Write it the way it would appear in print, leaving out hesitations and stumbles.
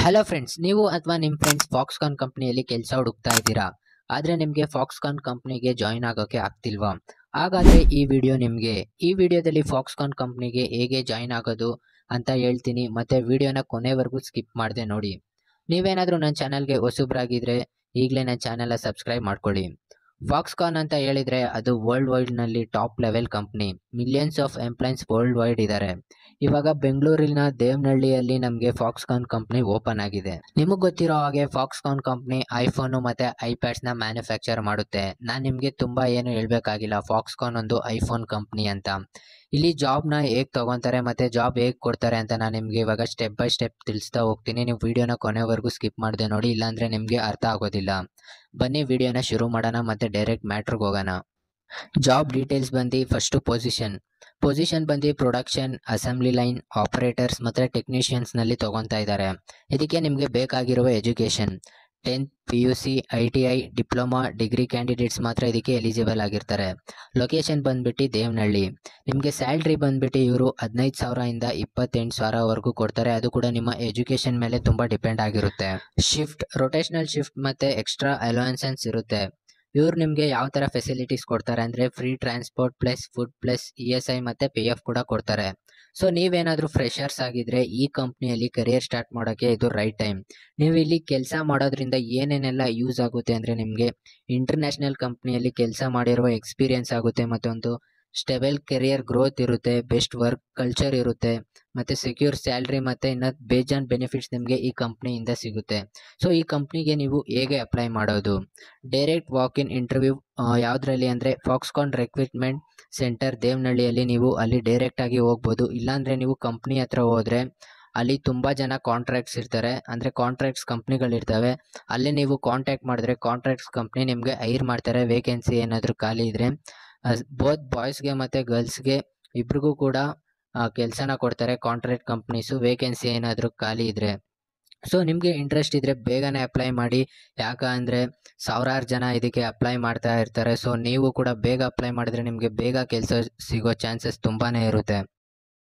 Hello friends, ನೀವು ಅಥವಾ ನಿಮ್ಮ ಫ್ರೆಂಡ್ಸ್ ಫಾಕ್ಸ್ಕಾನ್ ಕಂಪ್ನಿಯಲ್ಲಿ ಕೆಲಸ ಹುಡುಕ್ತಾ ಇದ್ದೀರಾ? ಆದರೆ ನಿಮಗೆ ಫಾಕ್ಸ್ಕಾನ್ ಕಂಪ್ನಿಗೆ ಜಾಯಿನ್ ಆಗೋಕ್ಕೆ ಆಗ್ತಿಲ್ವಾ? ಹಾಗಾದರೆ ಈ ವಿಡಿಯೋ ನಿಮಗೆ. ಈ ವಿಡಿಯೋದಲ್ಲಿ ಫಾಕ್ಸ್ಕಾನ್ ಕಂಪ್ನಿಗೆ ಹೇಗೆ ಜಾಯಿನ್ ಆಗೋದು ಅಂತ ಹೇಳ್ತೀನಿ, ಮತ್ತು ವಿಡಿಯೋನ ಕೊನೆವರೆಗೂ ಸ್ಕಿಪ್ ಮಾಡದೆ ನೋಡಿ. ನೀವೇನಾದರೂ ನನ್ನ ಚಾನಲ್ಗೆ ಹೊಸಬ್ರಾಗಿದ್ದರೆ ಈಗಲೇ ನನ್ನ ಚಾನಲ್ನ ಸಬ್ಸ್ಕ್ರೈಬ್ ಮಾಡ್ಕೊಳ್ಳಿ. ಫಾಕ್ಸ್ಕಾನ್ ಅಂತ ಹೇಳಿದರೆ ಅದು ವರ್ಲ್ಡ್ ವೈಡ್ನಲ್ಲಿ top level company. Millions of employees worldwide ಇದ್ದಾರೆ. ಇವಾಗ ಬೆಂಗಳೂರಿನ ದೇವನಹಳ್ಳಿಯಲ್ಲಿ ನಮಗೆ ಫಾಕ್ಸ್ಕಾನ್ ಕಂಪ್ನಿ ಓಪನ್ ಆಗಿದೆ. ನಿಮಗೆ ಗೊತ್ತಿರೋ ಹಾಗೆ ಫಾಕ್ಸ್ಕಾನ್ ಕಂಪ್ನಿ ಐಫೋನು ಮತ್ತು ಐಪ್ಯಾಡ್ಸ್ನ ಮ್ಯಾನುಫ್ಯಾಕ್ಚರ್ ಮಾಡುತ್ತೆ. ನಾನು ನಿಮಗೆ ತುಂಬ ಏನು ಹೇಳಬೇಕಾಗಿಲ್ಲ, ಫಾಕ್ಸ್ಕಾನ್ ಒಂದು ಐಫೋನ್ ಕಂಪ್ನಿ ಅಂತ. ಇಲ್ಲಿ ಜಾಬ್ನ ಹೇಗೆ ತೊಗೊತಾರೆ ಮತ್ತು ಜಾಬ್ ಹೇಗೆ ಕೊಡ್ತಾರೆ ಅಂತ ನಾನು ನಿಮಗೆ ಇವಾಗ ಸ್ಟೆಪ್ ಬೈ ಸ್ಟೆಪ್ ತಿಳಿಸ್ತಾ ಹೋಗ್ತೀನಿ. ನೀವು ವಿಡಿಯೋನ ಕೊನೆವರೆಗೂ ಸ್ಕಿಪ್ ಮಾಡದೆ ನೋಡಿ, ಇಲ್ಲಾಂದರೆ ನಿಮಗೆ ಅರ್ಥ ಆಗೋದಿಲ್ಲ. ಬನ್ನಿ ವಿಡಿಯೋನ ಶುರು ಮಾಡೋಣ ಮತ್ತು ಡೈರೆಕ್ಟ್ ಮ್ಯಾಟ್ರಿಗೆ ಹೋಗೋಣ. ಜಾಬ್ ಡೀಟೇಲ್ಸ್ ಬಂದು ಫಸ್ಟು ಪೊಸಿಷನ್ ಬಂದು ಪ್ರೊಡಕ್ಷನ್, ಅಸೆಂಬ್ಲಿ ಲೈನ್, ಆಪರೇಟರ್ಸ್ ಮತ್ತು ಟೆಕ್ನಿಷಿಯನ್ಸ್ನಲ್ಲಿ ತೊಗೊತಾ ಇದ್ದಾರೆ. ಇದಕ್ಕೆ ನಿಮಗೆ ಬೇಕಾಗಿರುವ education 10th PUC, ITI, diploma, degree candidates ಮಾತ್ರ ಇದಕ್ಕೆ ಎಲಿಜಿಬಲ್ ಆಗಿರ್ತಾರೆ. ಲೊಕೇಶನ್ ಬಂದುಬಿಟ್ಟು ದೇವನಹಳ್ಳಿ. ನಿಮಗೆ ಸ್ಯಾಲ್ರಿ ಬಂದುಬಿಟ್ಟು ಇವರು 15,000 ಇಂದ 28,000ವರೆಗೂ ಕೊಡ್ತಾರೆ. ಅದು ಕೂಡ ನಿಮ್ಮ ಎಜುಕೇಷನ್ ಮೇಲೆ ತುಂಬ ಡಿಪೆಂಡ್ ಆಗಿರುತ್ತೆ. ಶಿಫ್ಟ್ ರೊಟೇಷನಲ್ ಶಿಫ್ಟ್ ಮತ್ತು ಎಕ್ಸ್ಟ್ರಾ ಅಲೋವೆನ್ಸಸ್ ಇರುತ್ತೆ. ಇವ್ರು ನಿಮಗೆ ಯಾವ ಥರ ಫೆಸಿಲಿಟೀಸ್ ಕೊಡ್ತಾರೆ ಅಂದರೆ free transport plus food plus ESI ಮತ್ತು PF ಕೂಡ ಕೊಡ್ತಾರೆ. ಸೊ ನೀವೇನಾದರೂ ಫ್ರೆಷರ್ಸ್ ಆಗಿದ್ದರೆ ಈ ಕಂಪ್ನಿಯಲ್ಲಿ ಕರಿಯರ್ ಸ್ಟಾರ್ಟ್ ಮಾಡೋಕ್ಕೆ ಇದು ರೈಟ್ ಟೈಮ್. ನೀವು ಇಲ್ಲಿ ಕೆಲಸ ಮಾಡೋದ್ರಿಂದ ಏನೇನೆಲ್ಲ ಯೂಸ್ ಆಗುತ್ತೆ ಅಂದರೆ ನಿಮಗೆ ಇಂಟರ್ನ್ಯಾಷನಲ್ ಕಂಪ್ನಿಯಲ್ಲಿ ಕೆಲಸ ಮಾಡಿರುವ ಎಕ್ಸ್ಪೀರಿಯೆನ್ಸ್ ಆಗುತ್ತೆ, ಮತ್ತೊಂದು ಸ್ಟೆಬಲ್ ಕೆರಿಯರ್ ಗ್ರೋತ್ ಇರುತ್ತೆ, ಬೆಸ್ಟ್ ವರ್ಕ್ ಕಲ್ಚರ್ ಇರುತ್ತೆ, ಮತ್ತು ಸೆಕ್ಯೂರ್ ಸ್ಯಾಲ್ರಿ ಮತ್ತು ಇನ್ನು ಬೇಜಾನ್ ಬೆನಿಫಿಟ್ಸ್ ನಿಮಗೆ ಈ ಕಂಪ್ನಿಯಿಂದ ಸಿಗುತ್ತೆ. ಸೊ ಈ ಕಂಪ್ನಿಗೆ ನೀವು ಹೇಗೆ ಅಪ್ಲೈ ಮಾಡೋದು? ಡೈರೆಕ್ಟ್ ವಾಕ್ ಇನ್ ಇಂಟರ್ವ್ಯೂ ಯಾವುದರಲ್ಲಿ ಅಂದರೆ ಫಾಕ್ಸ್ಕಾನ್ ರಿಕ್ರೂಟ್ಮೆಂಟ್ ಸೆಂಟರ್ ದೇವನಹಳ್ಳಿಯಲ್ಲಿ ನೀವು ಅಲ್ಲಿ ಡೈರೆಕ್ಟಾಗಿ ಹೋಗ್ಬೋದು. ಇಲ್ಲಾಂದರೆ ನೀವು ಕಂಪ್ನಿ ಹತ್ರ ಹೋದರೆ ಅಲ್ಲಿ ತುಂಬ ಜನ ಕಾಂಟ್ರಾಕ್ಟ್ಸ್ ಇರ್ತಾರೆ, ಅಂದರೆ ಕಾಂಟ್ರಾಕ್ಟ್ಸ್ ಕಂಪ್ನಿಗಳಿರ್ತವೆ. ಅಲ್ಲಿ ನೀವು ಕಾಂಟ್ಯಾಕ್ಟ್ ಮಾಡಿದ್ರೆ ಕಾಂಟ್ರಾಕ್ಟ್ಸ್ ಕಂಪ್ನಿ ನಿಮಗೆ ಹೈರ್ ಮಾಡ್ತಾರೆ. ವೇಕೆನ್ಸಿ ಏನಾದರೂ ಖಾಲಿ ಇದ್ದರೆ ಬೋತ್ ಬಾಯ್ಸ್ಗೆ ಮತ್ತು ಗರ್ಲ್ಸ್ಗೆ ಇಬ್ರಿಗೂ ಕೂಡ ಕೆಲಸನ ಕೊಡ್ತಾರೆ ಕಾಂಟ್ರಾಕ್ಟ್ ಕಂಪ್ನೀಸು, ವೇಕೆನ್ಸಿ ಏನಾದರೂ ಖಾಲಿ ಇದ್ದರೆ. ಸೊ ನಿಮಗೆ ಇಂಟ್ರೆಸ್ಟ್ ಇದ್ದರೆ ಬೇಗನೆ ಅಪ್ಲೈ ಮಾಡಿ, ಯಾಕಂದರೆ ಸಾವಿರಾರು ಜನ ಇದಕ್ಕೆ ಅಪ್ಲೈ ಮಾಡ್ತಾ ಇರ್ತಾರೆ. ಸೊ ನೀವು ಕೂಡ ಬೇಗ ಅಪ್ಲೈ ಮಾಡಿದ್ರೆ ನಿಮಗೆ ಬೇಗ ಕೆಲಸ ಸಿಗೋ ಚಾನ್ಸಸ್ ತುಂಬಾ ಇರುತ್ತೆ.